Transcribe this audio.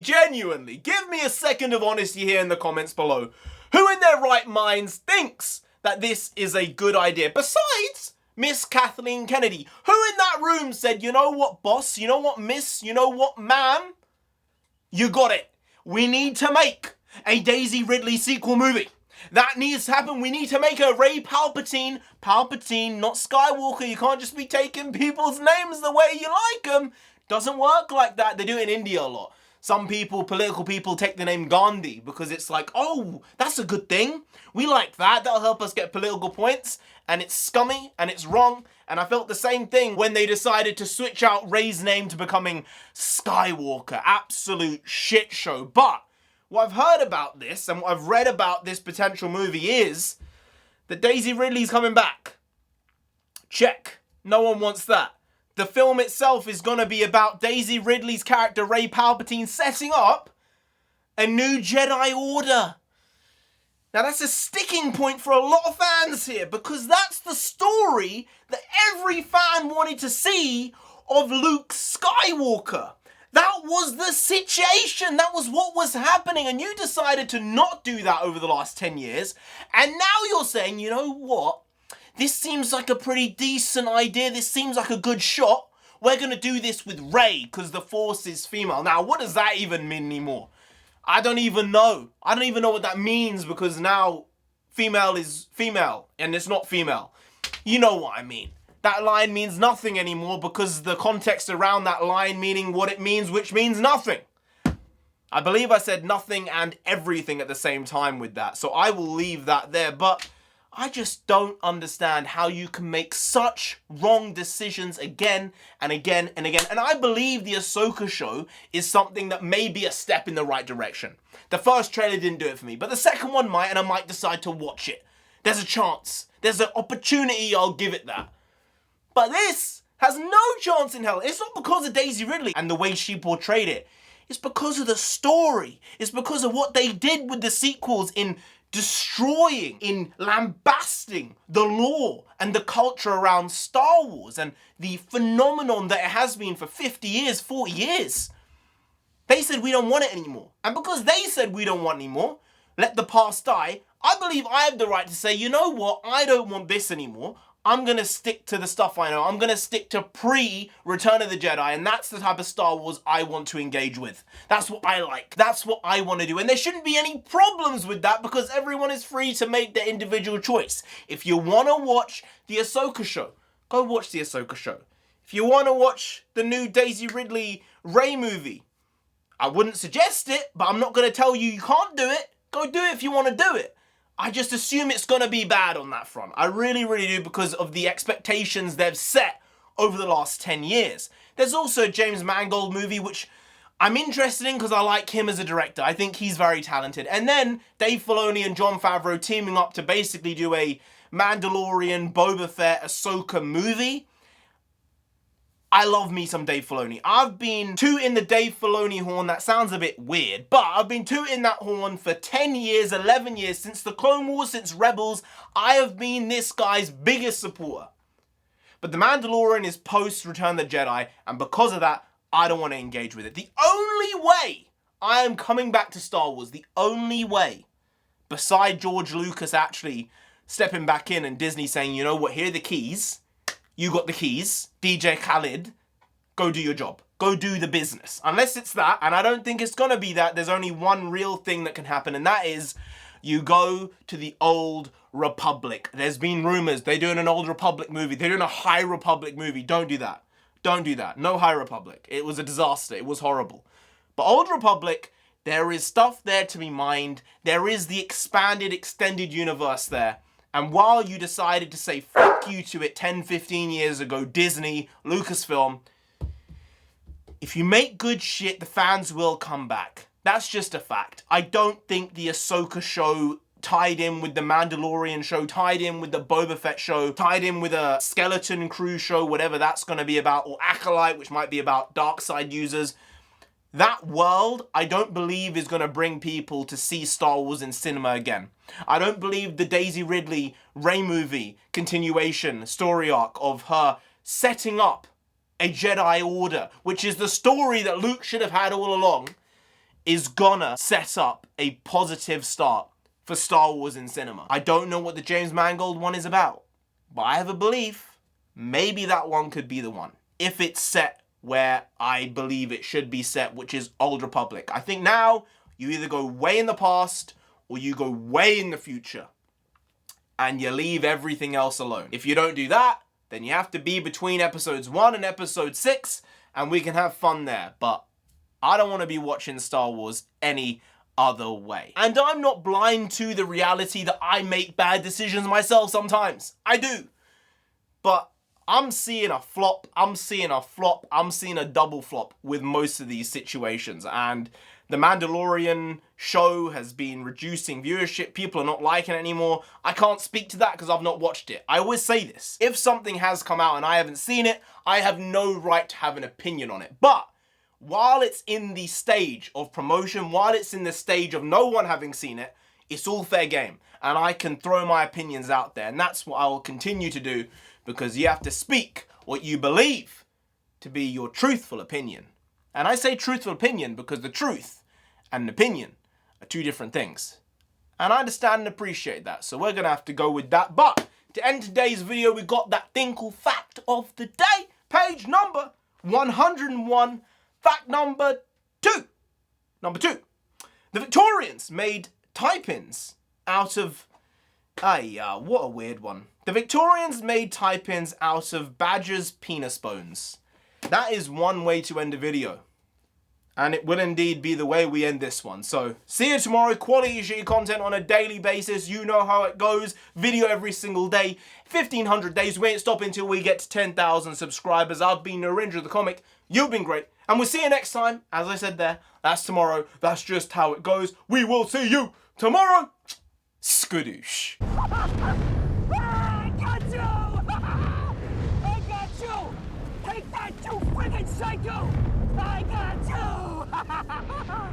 Genuinely, give me a second of honesty here in the comments below. Who in their right minds thinks that this is a good idea? Besides Miss Kathleen Kennedy, who in that room said, you know what, boss? You know what, miss? You know what, ma'am? You got it. We need to make a Daisy Ridley sequel movie. That needs to happen. We need to make a Rey Palpatine. Palpatine, not Skywalker. You can't just be taking people's names the way you like them. Doesn't work like that. They do it in India a lot. Some people, political people, take the name Gandhi because it's like, oh, that's a good thing. We like that. That'll help us get political points. And it's scummy and it's wrong. And I felt the same thing when they decided to switch out Rey's name to becoming Skywalker. Absolute shit show. But what I've heard about this and what I've read about this potential movie is that Daisy Ridley's coming back. Check. No one wants that. The film itself is going to be about Daisy Ridley's character, Rey Palpatine, setting up a new Jedi Order. Now that's a sticking point for a lot of fans here because that's the story that every fan wanted to see of Luke Skywalker. That was the situation. That was what was happening. And you decided to not do that over the last 10 years. And now you're saying, you know what? This seems like a pretty decent idea. This seems like a good shot. We're going to do this with Rey because the Force is female. Now, what does that even mean anymore? I don't even know. I don't even know what that means because now female is female and it's not female. You know what I mean. That line means nothing anymore because the context around that line meaning what it means, which means nothing. I believe I said nothing and everything at the same time with that. So I will leave that there. But I just don't understand how you can make such wrong decisions again and again and again. And I believe the Ahsoka show is something that may be a step in the right direction. The first trailer didn't do it for me, but the second one might, and I might decide to watch it. There's a chance. There's an opportunity, I'll give it that. But this has no chance in hell. It's not because of Daisy Ridley and the way she portrayed it. It's because of the story. It's because of what they did with the sequels in destroying, in lambasting the lore and the culture around Star Wars and the phenomenon that it has been for 50 years, 40 years. They said we don't want it anymore. And because they said we don't want anymore, let the past die, I believe I have the right to say, you know what, I don't want this anymore. I'm going to stick to the stuff I know. I'm going to stick to pre-Return of the Jedi, and that's the type of Star Wars I want to engage with. That's what I like. That's what I want to do. And there shouldn't be any problems with that because everyone is free to make their individual choice. If you want to watch the Ahsoka show, go watch the Ahsoka show. If you want to watch the new Daisy Ridley Rey movie, I wouldn't suggest it, but I'm not going to tell you you can't do it. Go do it if you want to do it. I just assume it's going to be bad on that front. I really, really do because of the expectations they've set over the last 10 years. There's also a James Mangold movie, which I'm interested in because I like him as a director. I think he's very talented. And then Dave Filoni and Jon Favreau teaming up to basically do a Mandalorian, Boba Fett, Ahsoka movie. I love me some Dave Filoni. I've been tooting the Dave Filoni horn. That sounds a bit weird, but I've been tooting that horn for 10 years, 11 years, since the Clone Wars, since Rebels. I have been this guy's biggest supporter. But The Mandalorian is post-Return of the Jedi, and because of that, I don't want to engage with it. The only way I am coming back to Star Wars, the only way, beside George Lucas actually stepping back in and Disney saying, you know what, here are the keys. You got the keys, DJ Khaled, go do your job. Go do the business. Unless it's that, and I don't think it's gonna be that, there's only one real thing that can happen, and that is you go to the Old Republic. There's been rumors they're doing an Old Republic movie. They're doing a High Republic movie. Don't do that. Don't do that. No High Republic. It was a disaster. It was horrible. But Old Republic, there is stuff there to be mined. There is the expanded, extended universe there. And while you decided to say fuck you to it 10, 15 years ago, Disney, Lucasfilm, if you make good shit, the fans will come back. That's just a fact. I don't think the Ahsoka show tied in with the Mandalorian show, tied in with the Boba Fett show, tied in with a Skeleton Crew show, whatever that's going to be about, or Acolyte, which might be about dark side users. That world, I don't believe is going to bring people to see Star Wars in cinema again. I don't believe the Daisy Ridley Rey movie continuation story arc of her setting up a Jedi Order, which is the story that Luke should have had all along, is gonna set up a positive start for Star Wars in cinema. I don't know what the James Mangold one is about, but I have a belief maybe that one could be the one. If it's set where I believe it should be set, which is Old Republic. I think now you either go way in the past or you go way in the future and you leave everything else alone. If you don't do that, then you have to be between episodes 1 and episode 6 and we can have fun there. But I don't want to be watching Star Wars any other way. And I'm not blind to the reality that I make bad decisions myself sometimes. I do. But I'm seeing a flop, I'm seeing a double flop with most of these situations. And the Mandalorian show has been reducing viewership. People are not liking it anymore. I can't speak to that because I've not watched it. I always say this. If something has come out and I haven't seen it, I have no right to have an opinion on it. But while it's in the stage of promotion, while it's in the stage of no one having seen it, it's all fair game. And I can throw my opinions out there. And that's what I will continue to do, because you have to speak what you believe to be your truthful opinion. And I say truthful opinion because the truth and an opinion are two different things. And I understand and appreciate that. So we're going to have to go with that. But to end today's video, we got that thing called Fact of the Day. Page number 101. Fact number 2. Number 2. The Victorians made tie-pins out of... what a weird one. The Victorians made tie-pins out of badgers' penis bones. That is one way to end a video. And it will indeed be the way we end this one. So, see you tomorrow. Quality shitty content on a daily basis. You know how it goes. Video every single day. 1,500 days. We ain't stopping until we get to 10,000 subscribers. I've been NarendraTheComic. You've been great. And we'll see you next time. As I said there, that's tomorrow. That's just how it goes. We will see you tomorrow. Skadoosh. I got you! I got you! Take that, you friggin' psycho! I got you!